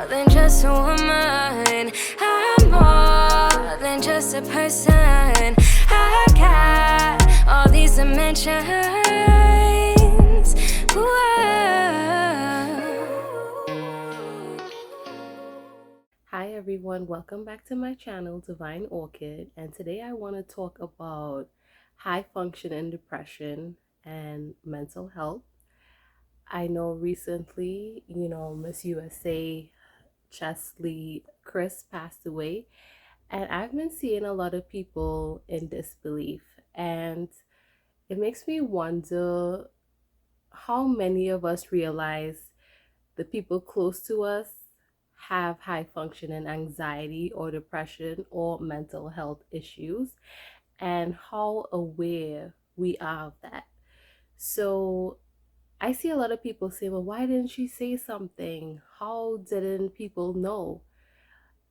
than just a woman. I'm more than just a person. I got all these dimensions. Hi everyone, welcome back to my channel Divine Orchid, and today I want to talk about high functioning depression and mental health. I know recently, Miss USA Cheslie Kryst passed away, and I've been seeing a lot of people in disbelief, and it makes me wonder how many of us realize the people close to us have high functioning anxiety or depression or mental health issues, and how aware we are of that. So I see a lot of people say, well, why didn't she say something? How didn't people know?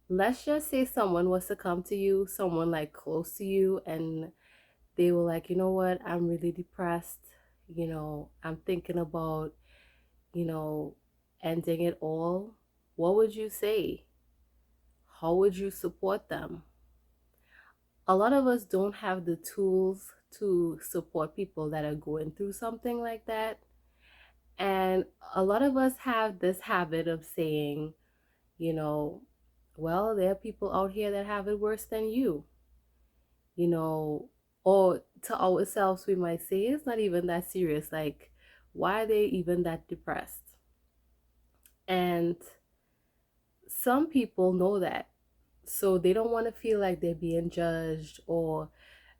Let's just say someone was to come to you, someone like close to you, and they were like, you know what, I'm really depressed. I'm thinking about, you know, ending it all. What would you say? How would you support them? A lot of us don't have the tools to support people that are going through something like that. And a lot of us have this habit of saying, you know, well, there are people out here that have it worse than you know, or to ourselves, we might say it's not even that serious. Like, why are they even that depressed? And some people know that. So they don't want to feel like they're being judged, or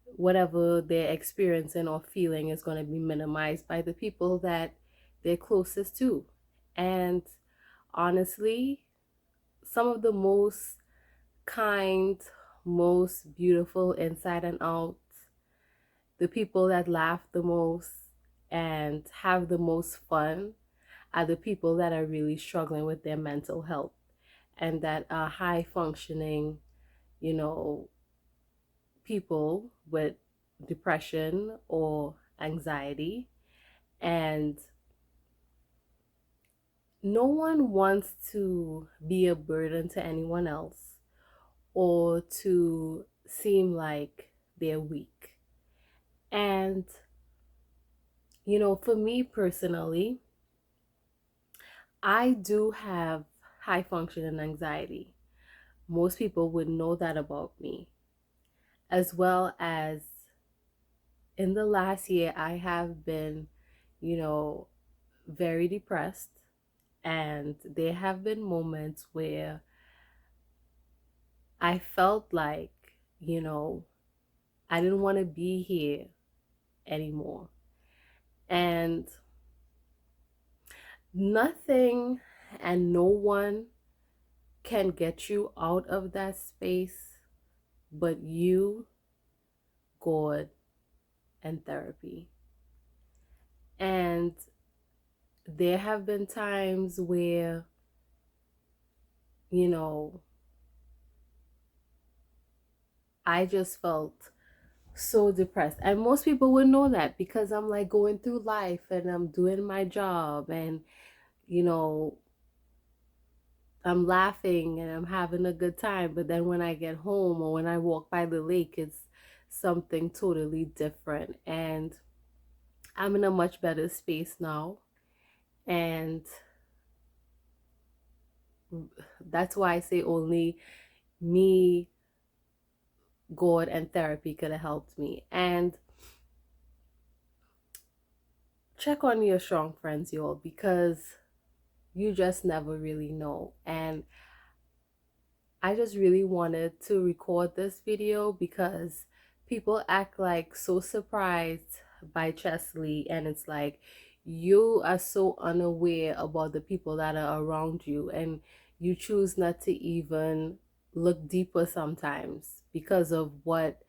whatever they're experiencing or feeling is going to be minimized by the people that they're closest to. And honestly, some of the most kind, most beautiful inside and out, the people that laugh the most and have the most fun are the people that are really struggling with their mental health and that are high functioning, you know, people with depression or anxiety. And no one wants to be a burden to anyone else or to seem like they're weak. And, for me personally, I do have high functioning anxiety. Most people would know that about me. As well as in the last year, I have been, you know, very depressed. And there have been moments where I felt like, I didn't want to be here anymore. And nothing and no one can get you out of that space but you, God, and therapy. And there have been times where, you know, I just felt so depressed. And most people would know that because I'm like going through life and I'm doing my job and, you know, I'm laughing and I'm having a good time. But then when I get home or when I walk by the lake, it's something totally different. And I'm in a much better space now. And that's why I say only me, God, and therapy could have helped me. And check on your strong friends, y'all, because you just never really know. And I just really wanted to record this video because people act like so surprised by Cheslie, and it's like you are so unaware about the people that are around you, and you choose not to even look deeper sometimes because of what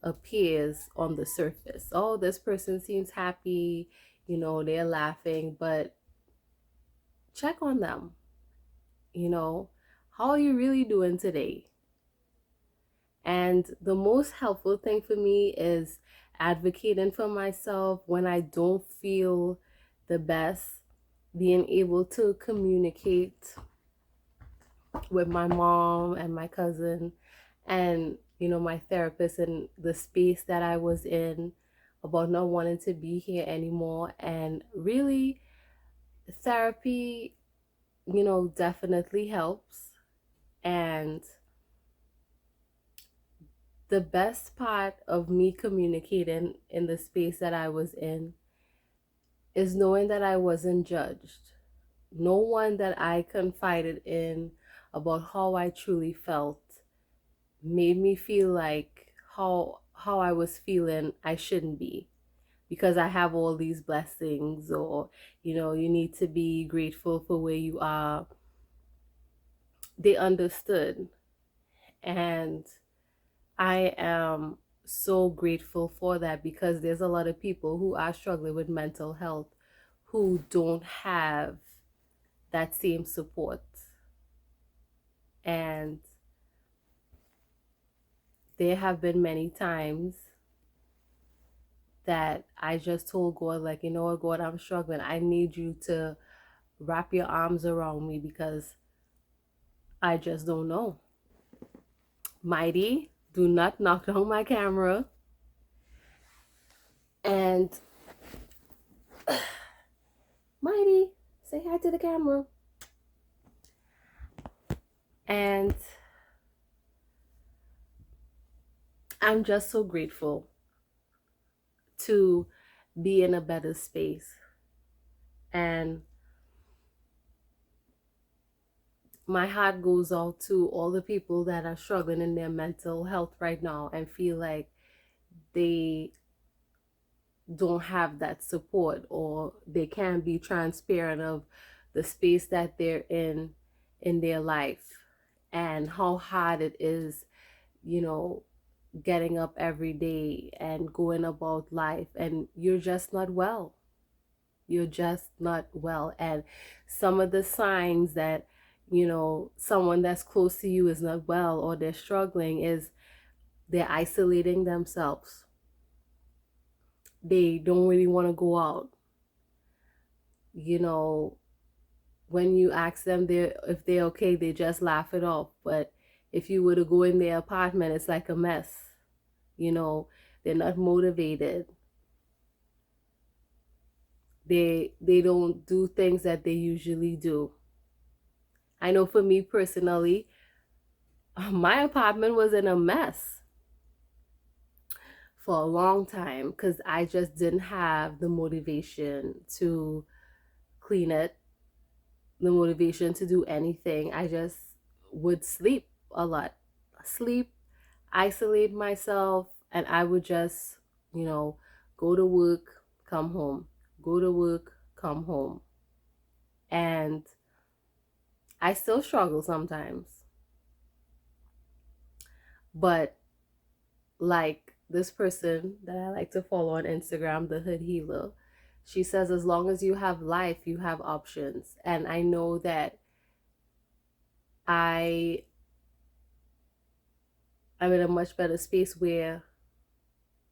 appears on the surface. Oh, this person seems happy, they're laughing, but check on them. How are you really doing today? And the most helpful thing for me is advocating for myself when I don't feel the best, being able to communicate with my mom and my cousin and, you know, my therapist, and the space that I was in about not wanting to be here anymore. And really, therapy, you know, definitely helps. And the best part of me communicating in the space that I was in is knowing that I wasn't judged. No one that I confided in about how I truly felt made me feel like how I was feeling I shouldn't be, because I have all these blessings, or, you know, you need to be grateful for where you are. They understood. And I am so grateful for that, because there's a lot of people who are struggling with mental health who don't have that same support. And there have been many times that I just told God, like, you know what, God, I'm struggling. I need you to wrap your arms around me, because I just don't know. Mighty, do not knock down my camera. And Mighty, say hi to the camera. And I'm just so grateful to be in a better space. And my heart goes out to all the people that are struggling in their mental health right now and feel like they don't have that support, or they can't be transparent of the space that they're in their life, and how hard it is, you know, getting up every day and going about life, and you're just not well. You're just not well. And some of the signs that, you know, someone that's close to you is not well or they're struggling is they're isolating themselves. They don't really want to go out. You know, when you ask them if they're okay, they just laugh it off. But if you were to go in their apartment, it's like a mess. You know, they're not motivated. They don't do things that they usually do. I know for me personally, my apartment was in a mess for a long time, because I just didn't have the motivation to clean it, the motivation to do anything. I just would sleep a lot. Sleep, isolate myself, and I would just, you know, go to work, come home, go to work, come home. And I still struggle sometimes. But like this person that I like to follow on Instagram, the Hood Healer, she says, as long as you have life, you have options. And I know that I'm in a much better space where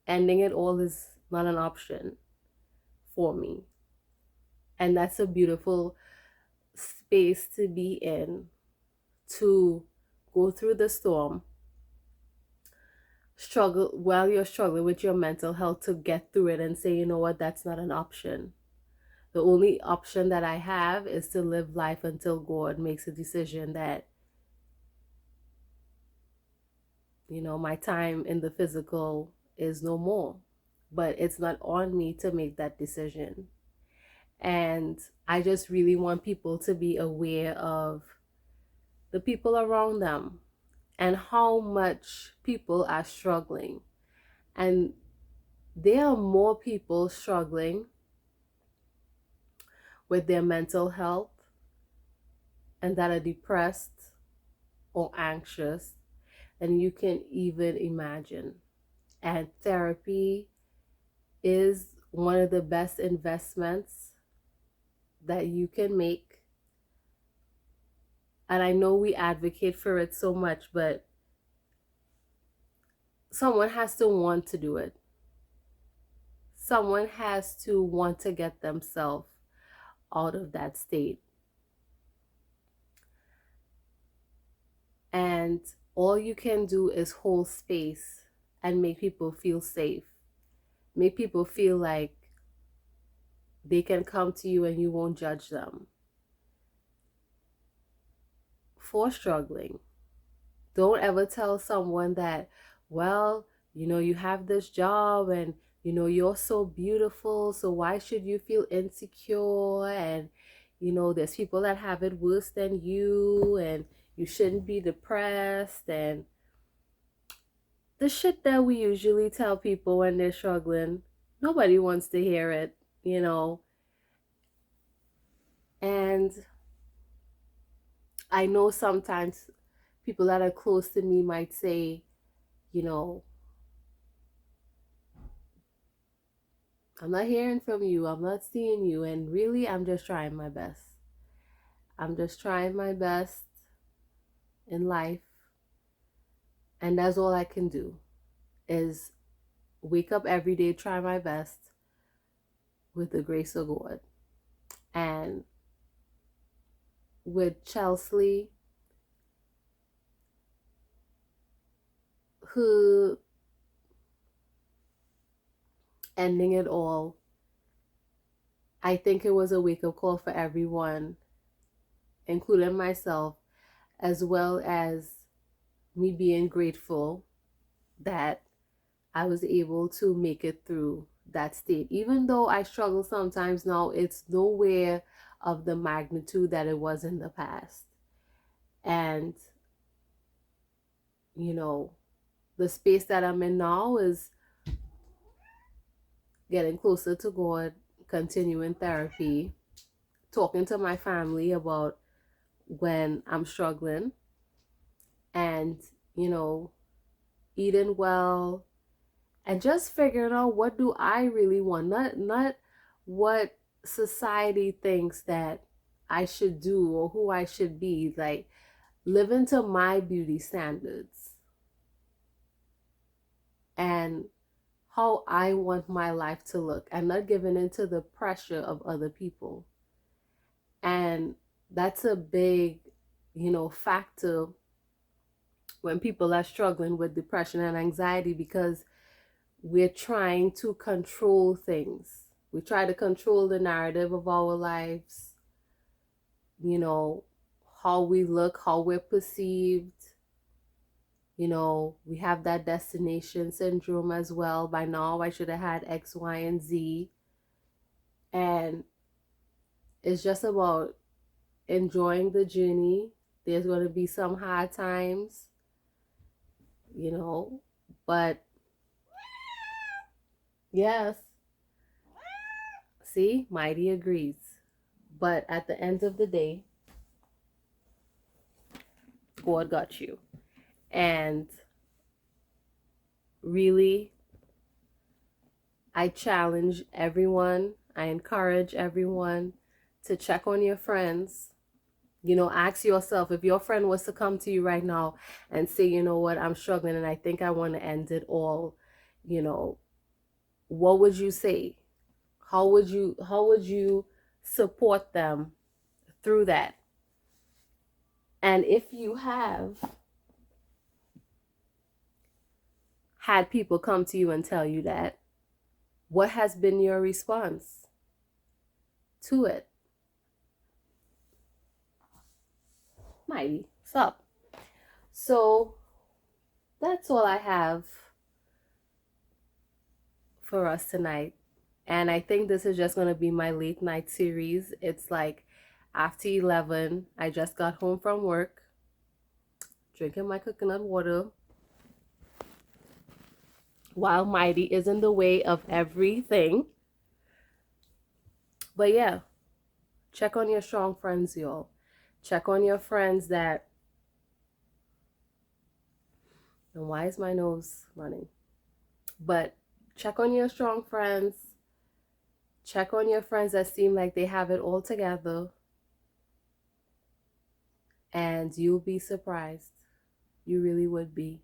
ending it all is not an option for me. And that's a beautiful space to be in, to go through the storm, struggle while you're struggling with your mental health, to get through it and say, you know what, that's not an option. The only option that I have is to live life until God makes a decision that, you know, my time in the physical is no more. But it's not on me to make that decision. And I just really want people to be aware of the people around them and how much people are struggling. And there are more people struggling with their mental health and that are depressed or anxious than you can even imagine. And therapy is one of the best investments that you can make. And I know we advocate for it so much, but someone has to want to do it. Someone has to want to get themselves out of that state. And all you can do is hold space and make people feel safe. Make people feel like they can come to you and you won't judge them for struggling. Don't ever tell someone that, well, you have this job and, you're so beautiful, so why should you feel insecure? And, there's people that have it worse than you, and you shouldn't be depressed. And the shit that we usually tell people when they're struggling, nobody wants to hear it, And I know sometimes people that are close to me might say, I'm not hearing from you, I'm not seeing you, and really, I'm just trying my best. I'm just trying my best in life, and that's all I can do, is wake up every day, try my best with the grace of God. And with Cheslie, who ending it all, I think it was a wake-up call for everyone, including myself, as well as me being grateful that I was able to make it through that state. Even though I struggle sometimes now, it's nowhere of the magnitude that it was in the past. And, the space that I'm in now is getting closer to God, continuing therapy, talking to my family about when I'm struggling, and, eating well, and just figuring out what do I really want, not what society thinks that I should do or who I should be, like living to my beauty standards and how I want my life to look, and not giving into the pressure of other people. And that's a big, factor when people are struggling with depression and anxiety, because we're trying to control things. We try to control the narrative of our lives, how we look, how we're perceived. We have that destination syndrome as well. By now, I should have had X, Y, and Z. And it's just about enjoying the journey. There's going to be some hard times, but yes. See, Mighty agrees. But at the end of the day, God got you. And really, I challenge everyone, I encourage everyone to check on your friends. Ask yourself, if your friend was to come to you right now and say, you know what, I'm struggling and I think I want to end it all, what would you say? How would you support them through that? And if you have had people come to you and tell you that, what has been your response to it? Mighty, sup? So that's all I have for us tonight. And I think this is just going to be my late night series. It's like after 11. I just got home from work, drinking my coconut water, while Mighty is in the way of everything. But yeah, check on your strong friends, y'all. Check on your friends that... And why is my nose running? But check on your strong friends. Check on your friends that seem like they have it all together. And you'll be surprised. You really would be.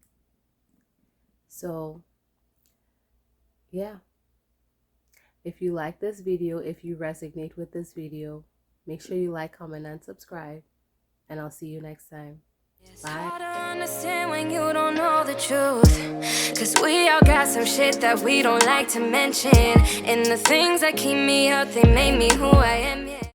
So, yeah. If you like this video, if you resonate with this video, make sure you like, comment, and subscribe. And I'll see you next time. Bye. Hard to understand when you don't know the truth. Cause we all got some shit that we don't like to mention. And the things that keep me up, they made me who I am. Yeah.